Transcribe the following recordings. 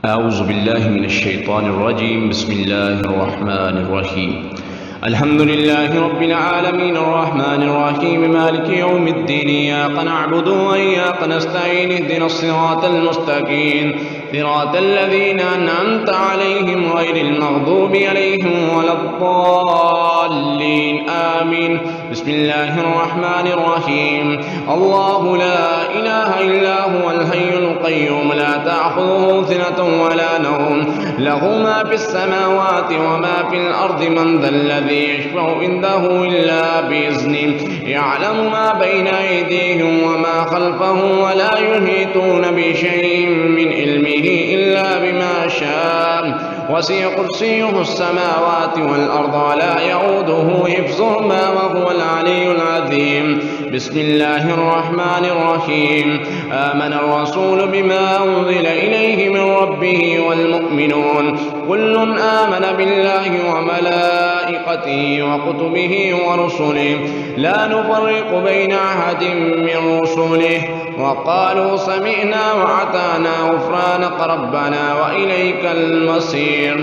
أعوذ بالله من الشيطان الرجيم. بسم الله الرحمن الرحيم. الحمد لله رب العالمين الرحمن الرحيم مالك يوم الدين. إياك نعبد وإياك نستعين. اهدنا الصراط المستقيم صراط الذين أنعمت عليهم غير المغضوب عليهم ولا الضالين آمين. بسم الله الرحمن الرحيم. الله لا إله إلا هو الحي القيوم لا تأخذه سنة ولا نوم له ما في السماوات وما في الأرض من ذا الذي يشفع عنده إلا بإذنه يعلم ما بين أيديهم وما خلفهم ولا يحيطون بشيء من علمه إلا بما شاء وسع كرسيه السماوات والأرض ولا يؤوده حفظهما وهو العلي العظيم. بسم الله الرحمن الرحيم. آمن الرسول بما أنزل إليه من ربه والمؤمنون كل آمن بالله وملائكته وكتبه ورسله لا نفرق بين أحد من رسله وقالوا سمعنا وأطعنا غفرانك ربنا وإليك المصير.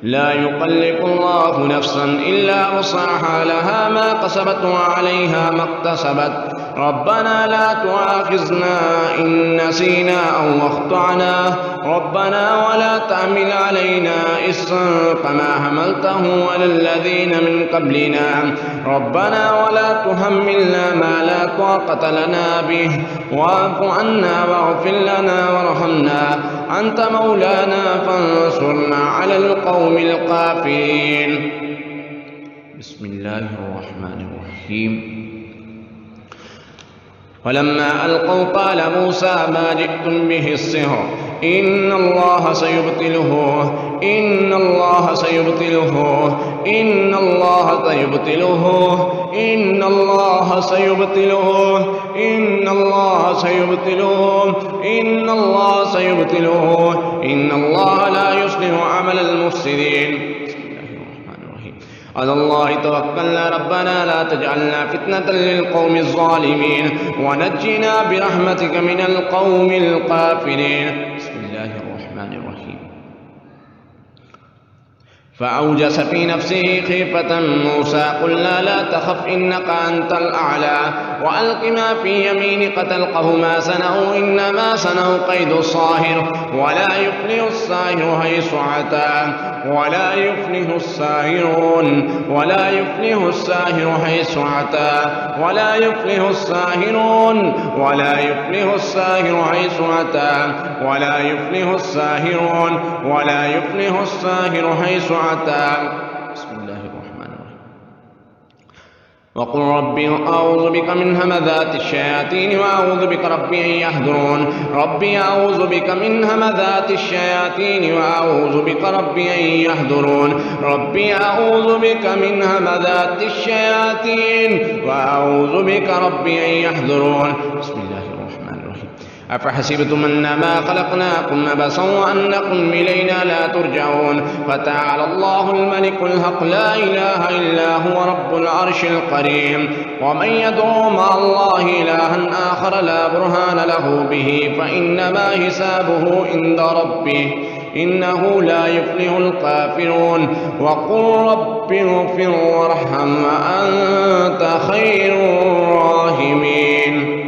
لا يكلف الله نفسا إلا وسعها لها ما كسبت وعليها ما اكتسبت ربنا لا تؤاخذنا إن نسينا أو أخطأنا ربنا ولا تحمل علينا إصرا كما حملته على الذين من قبلنا ربنا ولا تحملنا ما لا طاقة لنا به واعف عنا واغفر لنا وارحمنا أنت مولانا فانصرنا على القوم الكافرين. بسم الله الرحمن الرحيم. فلما ألقوا قال موسى ما جئتم به السحر إن الله سيبطله إن الله سيبطله إن الله سيبطله إن الله سيبطله إن الله سيبطله إن الله سيبطله إن الله لا يصلح عمل المفسدين. على الله توكلنا ربنا لا تجعلنا فتنة للقوم الظالمين ونجنا برحمتك من القوم الكافرين. بسم الله الرحمن الرحيم. فأوجس في نفسه خيفة موسى قلنا لا تخف إنك أنت الأعلى وألق ما في يمينك تلقه ما صنعوا إنما صنعوا كيد الساحر ولا يفلح الساحر حيث أتى ولا يفلح الساحرون ولا يفلح الساحر حيث أتى ولا يفلح الساحرون ولا يفلح الساحر حيث أتى ولا يفلح الساحرون ولا يفلح الساحر حيث أتى. بسم الله الرحمن الرحيم. وقل ربي أعوذ بك من همذات الشياطين وأعوذ بك ربي أن يحضرون ربي أعوذ بك من همذات الشياطين وأعوذ بك ربي أن يحضرون ربي أعوذ بك من همذات الشياطين وأعوذ بك ربي أن يحضرون. بسم الله الرحمن الرحيم. أفحسبتم أنما خلقناكم عبثا وأنكم إلينا لا ترجعون فتعالى الله الملك الحق لا إله إلا هو رب العرش الكريم. ومن يدعو مع الله إلها آخر لا برهان له به فإنما حسابه عند ربه إنه لا يفلح الكافرون. وقل رب اغفر وارحم وأنت خير الراحمين.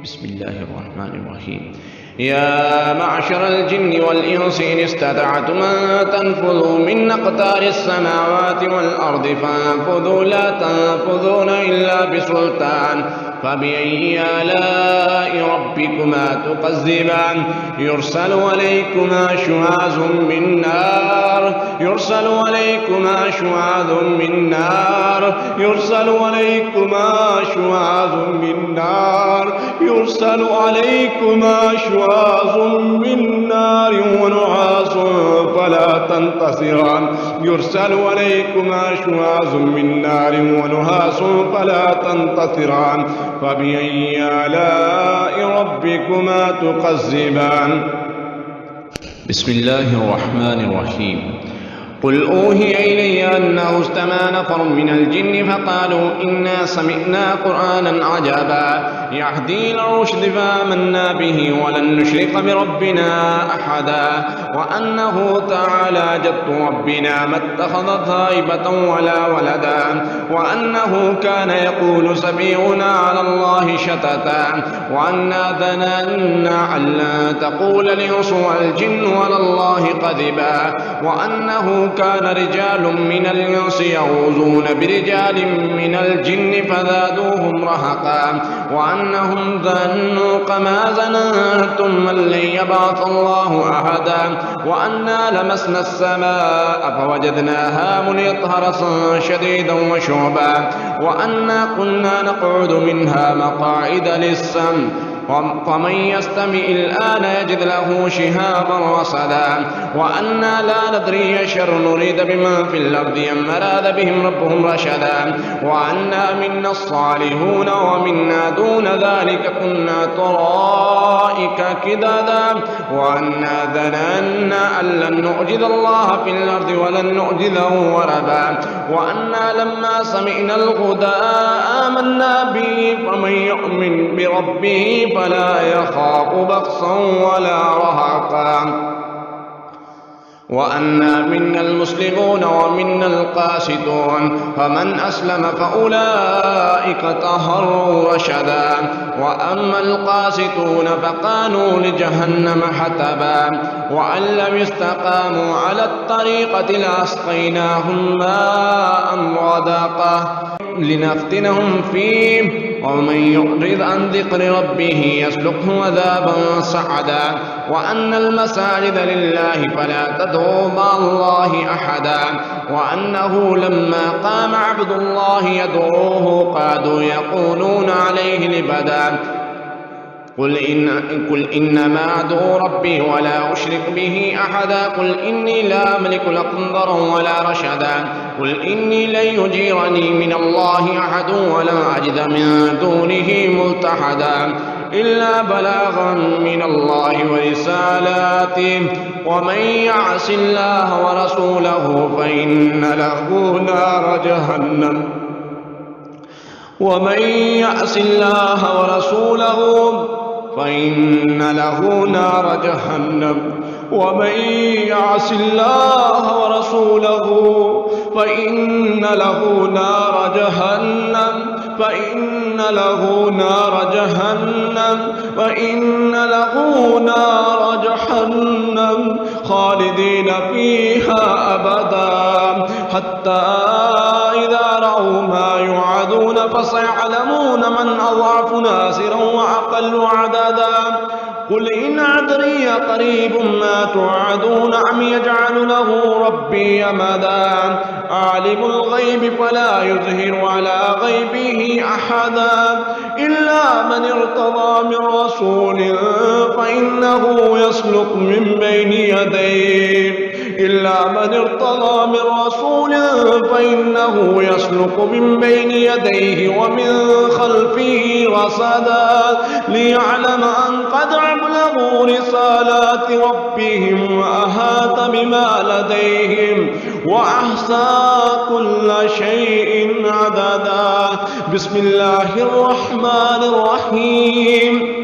بسم الله الرحمن الرحيم. يا معشر الجن والإنس إن استطعتم أن تنفذوا من أقطار السماوات والأرض فانفذوا لا تنفذون إلا بسلطان فبأي آلاء ربكما تكذبان يرسل عليكما شواظ من نار يرسل عليكما شواظ من نار يرسل عليكما شواظ من نار يرسل عليكما شواظ من نار ونحاس فلا تنتصران يرسل عليكما شواظ من نار ونحاس فلا تنتصران فبأي آلاء ربكما تكذبان. بسم الله الرحمن الرحيم. قل أوحي إلي أنه استمع نفر من الجن فقالوا إنا سمعنا قرآنا عجبا يهدي إلى الرشد فآمنا به ولن نشرك بربنا أحدا وأنه تعالى جد ربنا ما اتخذ صاحبة ولا ولدا وأنه كان يقول سفيهنا على الله شططا وأنا ظننا أن لن تقول الإنس والجن على الله كذبا وأنه كان رجال من الإنس يعوذون برجال من الجن فزادوهم رهقا وأنهم ظنوا كما ظننتم أن لن يبعث الله أحدا وأنا لمسنا السماء فوجدناها مليت حرسا شديدا وشعبا وأنا كنا نقعد منها مقاعد للسمع فمن يستمع الآن يجد له شهابا رصدا وأنا لا ندري شر نريد بمن في الأرض أم أراد بهم ربهم رشدا وأنا منا الصالحون ومنا دون ذلك كنا طرائق كددا وأنا ظننا أن لن نعجز الله في الأرض ولن نعجزه وربا وأنا لما سمعنا الهدى آمنا به فمن يؤمن بربه فلا يخاف بخسا ولا رهقا وأنا منا المسلمون ومنا القاسطون فمن أسلم فأولئك طهروا رشدا وأما القاسطون فكانوا لجهنم حطبا وأن لم يستقاموا على الطريقة لأسقيناهم ماء غدقا لنفتنهم فيه ومن يعرض عن ذكر ربه يسلكه عذابا صعدا وأن المساجد لله فلا تدعوا مع الله أحدا وأنه لما قام عبد الله يدعوه قعدوا يقولون عليه لبدا قل إنما أدعو ربي ولا أشرك به أحدا قل إني لا أملك لكم ضرا ولا رشدا قل إني لن يجيرني من الله أحد ولا أجد من دونه ملتحدا إلا بلاغا من الله ورسالاته ومن يعص الله ورسوله فإن له نار جهنم ومن يعص الله ورسوله فإن له نار جهنم ومن يعص الله ورسوله فإن له نار جهنم فإن له نار جهنم فإن له نار جهنم خالدين فيها أبدا حتى إذا رأوا ما يوعدون فسيعلمون من أضعف ناصرا وأقل عددا قل إن أدري قريب ما توعدون أم يجعل له ربي أمدا عالم الغيب فلا يظهر على غيبه أحدا إلا من ارتضى من رسول فإنه يسلك من بين يديه إلا من ارتضى من رسول فإنه يسلك من بين يديه ومن خلفه رصدا ليعلم أن قد أبلغوا رسالات ربهم وأحاط بما لديهم وأحصى كل شيء عددا بسم الله الرحمن الرحيم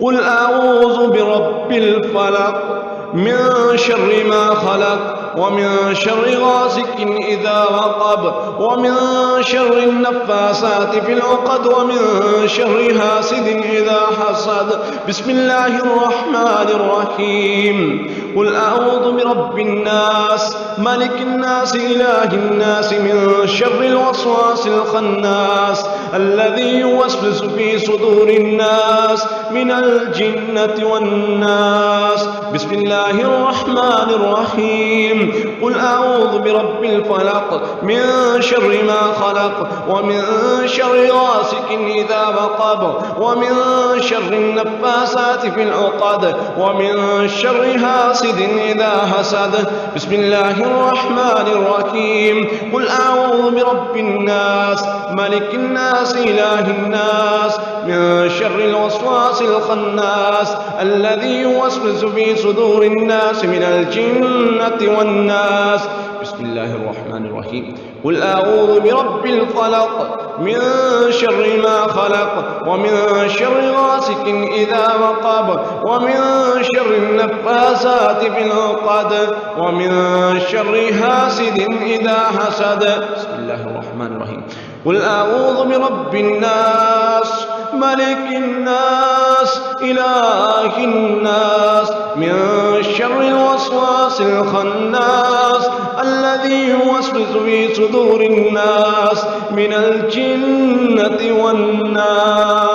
قل أعوذ برب الفلق من شر ما خلق ومن شر غاسق إذا وقب ومن شر النفاسات في العقد ومن شر حاسد إذا حسد بسم الله الرحمن الرحيم قل أعوذ برب الناس ملك الناس إله الناس من شر الوسواس الخناس الذي يوسوس في صدور الناس من الجنة والناس بسم الله الرحمن الرحيم قل أعوذ برب الفلق من شر ما خلق ومن شر غاسق إذا وقب ومن شر النفاسات في العقد ومن شر حاسد إذا حسد بسم الله الرحمن الرحيم قل أعوذ برب الناس ملك الناس إله الناس من شر الوسواس الخناس الذي يوسوس في صدور الناس من الجنة والناس بسم الله الرحمن الرحيم قل أعوذ برب الفلق من شر ما خلق ومن شر غاسق إذا وقب ومن شر النفاثات في العقد ومن شر حاسد إذا حسد. بسم الله الرحمن الرحيم. قل أعوذ برب الناس ملك الناس إله الناس من شر الوسواس الخناس الذي يوسوس في صدور الناس من الجنة والناس.